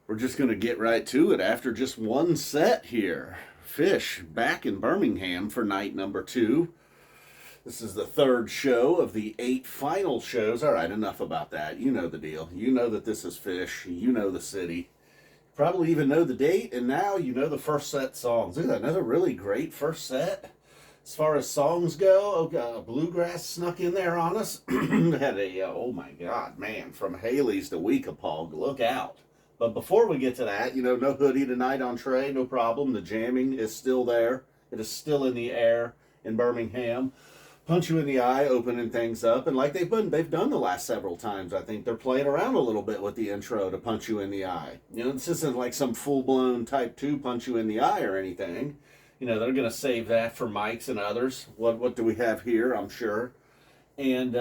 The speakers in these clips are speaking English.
We're just going to get right to it after just one set here. Phish back in Birmingham for night number 2. This is the third show of the 8 final shows. All right, enough about that. You know the deal. You know that this is Phish. You know the city. Probably even know the date, and now you know the first set songs. Look at that, another really great first set. As far as songs go, Bluegrass snuck in there on us. Had a, oh my God, man, from Halley's to Weekapaug, look out. But before we get to that, no hoodie tonight on Trey, no problem. The jamming is still there. It is still in the air in Birmingham. Punch You in the Eye, opening things up. And like they've done the last several times, I think they're playing around a little bit with the intro to Punch You in the Eye. This isn't like some full-blown Type 2 Punch You in the Eye or anything. They're going to save that for Mike's and others. What do we have here, I'm sure. And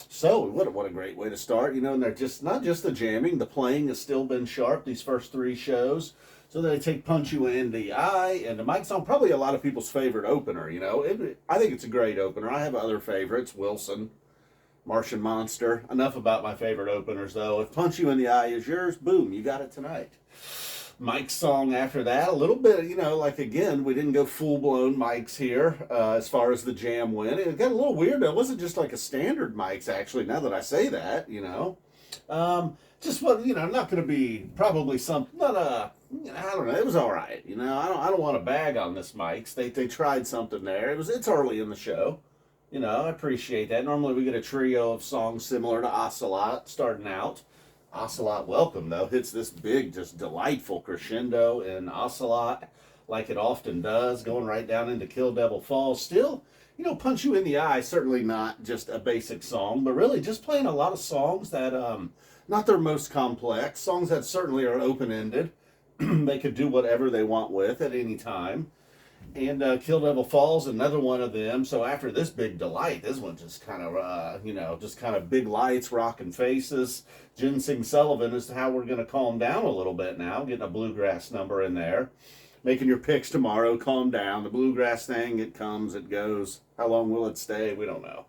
so, what a great way to start. And they're just, not just the jamming, the playing has still been sharp these first 3 shows. So they take Punch You in the Eye, and the Mike's song, probably a lot of people's favorite opener, I think it's a great opener. I have other favorites, Wilson, Martian Monster. Enough about my favorite openers, though. If Punch You in the Eye is yours, boom, you got it tonight. Mike's song after that, a little bit, again, we didn't go full-blown Mike's here as far as the jam went. It got a little weird. It wasn't just like a standard Mike's, actually, now that I say that, Just what, not going to be probably something, not a, I don't know, it was all right. I don't want to bag on this Mike's. They tried something there. It's early in the show. I appreciate that. Normally we get a trio of songs similar to Ocelot starting out. Ocelot Welcome, though, hits this big, just delightful crescendo in Ocelot, like it often does, going right down into Kill Devil Falls. Still, Punch You in the Eye, certainly not just a basic song, but really just playing a lot of songs that, not their most complex, songs that certainly are open-ended. They could do whatever they want with at any time. And Kill Devil Falls, another one of them. So after this big delight, this one just kind of, just kind of big lights, rocking faces. Ginseng Sullivan is how we're going to calm down a little bit now, getting a bluegrass number in there. Making your picks tomorrow, calm down. The bluegrass thing, it comes, it goes. How long will it stay? We don't know.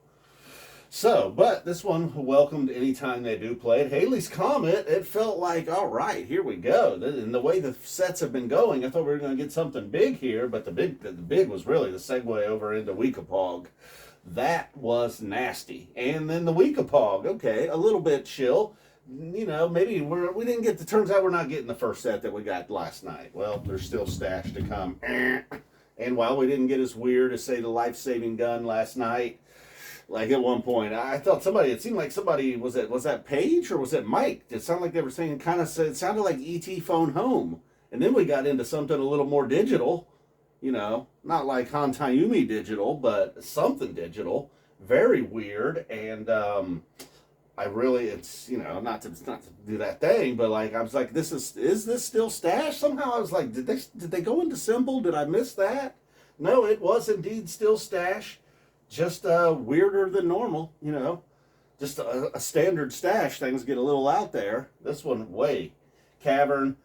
So, but this one welcomed anytime they do play it. Halley's Comet, it felt like, all right, here we go. And the way the sets have been going, I thought we were going to get something big here, but the big was really the segue over into Weekapaug. That was nasty. And then the Weekapaug, okay, a little bit chill. Maybe we didn't get turns out we're not getting the first set that we got last night. Well, there's still stash to come. And while we didn't get as weird as, say, the life-saving gun last night, like at one point, I thought it seemed like somebody, was that Paige or was it Mike? It sounded like they were saying, it sounded like E.T. Phone Home. And then we got into something a little more digital, not like Hantayumi digital, but something digital. Very weird. And I really, it's, not to do that thing, but like, I was like, is this still stash? Somehow I was like, did they go into symbol? Did I miss that? No, it was indeed still stash. Just weirder than normal, just a standard stash. Things get a little out there. This one, way. Cavern.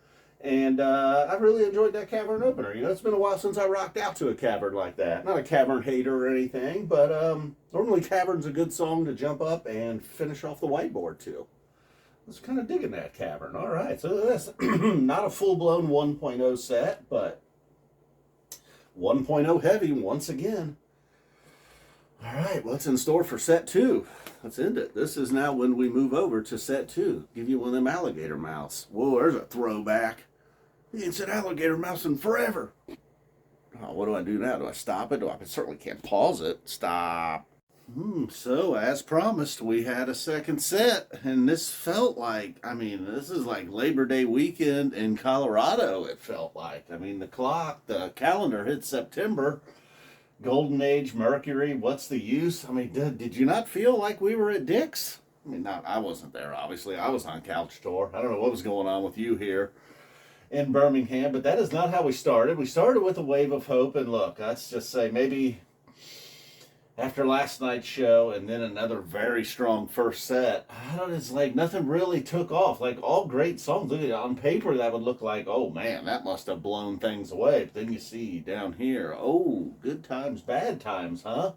And I really enjoyed that Cavern opener. It's been a while since I rocked out to a Cavern like that. Not a Cavern hater or anything, but normally Cavern's a good song to jump up and finish off the whiteboard to. I was kind of digging that Cavern. All right, so that's not a full-blown 1.0 set, but 1.0 heavy once again. All right, what's in store for set 2? Let's end it. This is now when we move over to set 2. Give you one of them alligator mouths. Whoa, there's a throwback. You ain't said alligator mouths in forever. Oh, what do I do now? Do I stop it? I certainly can't pause it. Stop. So, as promised, we had a second set, and this felt like, this is like Labor Day weekend in Colorado, it felt like. The calendar hit September. Golden Age, Mercury, what's the use? Did you not feel like we were at Dick's? I wasn't there, obviously. I was on Couch Tour. I don't know what was going on with you here in Birmingham, but that is not how we started. We started with a wave of hope, and look, let's just say maybe after last night's show and then another very strong first set, it's like nothing really took off. Like all great songs, look at it, on paper that would look like, oh man, that must have blown things away. But then you see down here, oh, good times, bad times, huh?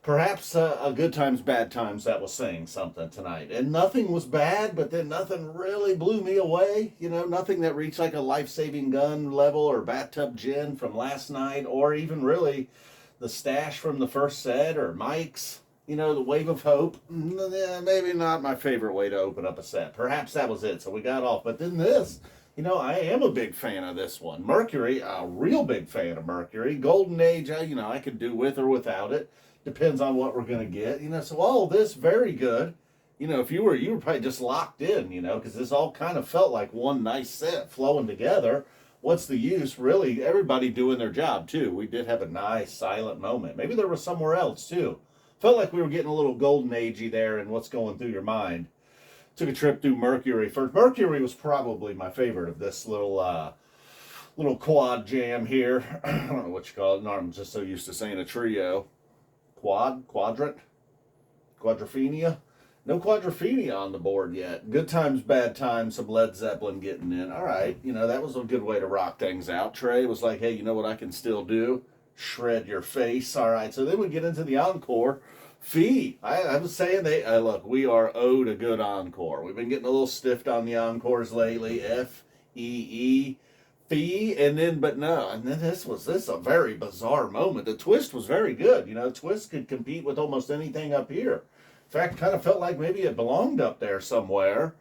Perhaps a good times, bad times that was saying something tonight. And nothing was bad, but then nothing really blew me away. You know, nothing that reached like a life-saving gun level or bathtub gin from last night, or even really the stash from the first set or Mike's, you know, the wave of hope. Maybe not my favorite way to open up a set. Perhaps that was it. So we got off. But then this, you know, I am a big fan of this one. Mercury, a real big fan of Mercury. Golden Age, you know, I could do with or without it. Depends on what we're going to get, you know. So all of this, very good. You know, if you were probably just locked in, you know, because this all kind of felt like one nice set flowing together. What's the use? Really, everybody doing their job, too. We did have a nice silent moment. Maybe there was somewhere else, too. Felt like we were getting a little golden agey there in what's going through your mind. Took a trip through Mercury first. Mercury was probably my favorite of this little quad jam here. I don't know what you call it. No, I'm just so used to saying a trio. Quadrant, Quadrophenia. No Quadrophenia on the board yet. Good times, bad times, some Led Zeppelin getting in. All right, you know, that was a good way to rock things out. Trey was like, hey, you know what I can still do? Shred your face. All right, so then we get into the Encore. Fee, I was saying, look, we are owed a good Encore. We've been getting a little stiffed on the Encores lately. Fee. And then, but no, and then this a very bizarre moment. The twist was very good. You know, twist could compete with almost anything up here. In fact, kind of felt like maybe it belonged up there somewhere.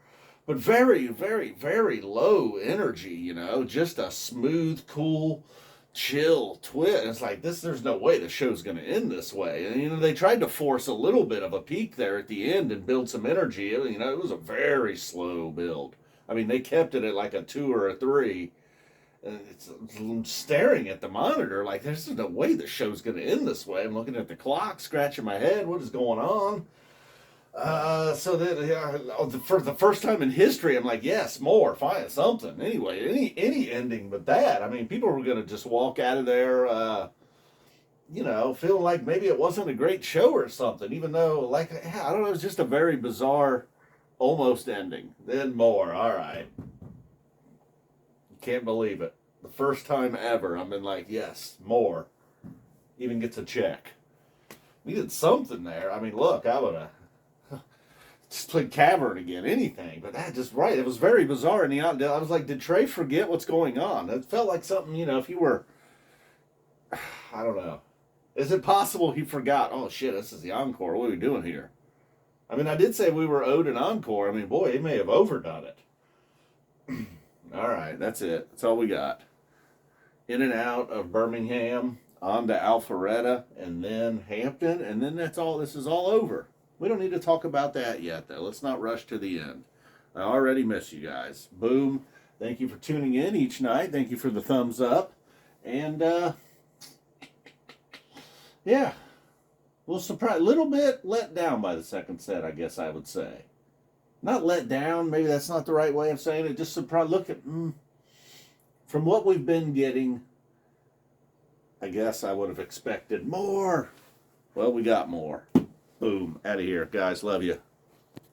But very, very, very low energy, you know, just a smooth, cool, chill twist. It's like this, there's no way the show's going to end this way. And, you know, they tried to force a little bit of a peak there at the end and build some energy. You know, it was a very slow build. I mean, they kept it at like a 2 or a 3. And I'm staring at the monitor like there's no way the show's going to end this way. I'm looking at the clock, scratching my head. What is going on? So that for the first time in history, I'm like, yes, more, find something. Anyway, any ending but that. I mean, people were going to just walk out of there, you know, feeling like maybe it wasn't a great show or something. Even though, like, I don't know, it was just a very bizarre, almost ending. Then more. All right. Can't believe it. The first time ever, I've been like, yes, more. Even gets a check. We did something there. I mean, look, I would have just played Cavern again, anything. But that just right. It was very bizarre. And I was like, did Trey forget what's going on? It felt like something, you know, if you were, I don't know. Is it possible he forgot, oh shit, this is the Encore. What are we doing here? I mean, I did say we were owed an Encore. I mean, boy, he may have overdone it. All right, that's it. That's all we got. In and out of Birmingham, on to Alpharetta, and then Hampton, and then that's all. This is all over. We don't need to talk about that yet, though. Let's not rush to the end. I already miss you guys. Boom. Thank you for tuning in each night. Thank you for the thumbs up. And, yeah. Well, surprise, a little bit let down by the second set, I guess I would say. Not let down, maybe that's not the right way of saying it. Just surprised. Look at, from what we've been getting, I guess I would have expected more. Well, we got more. Boom, out of here. Guys, love you.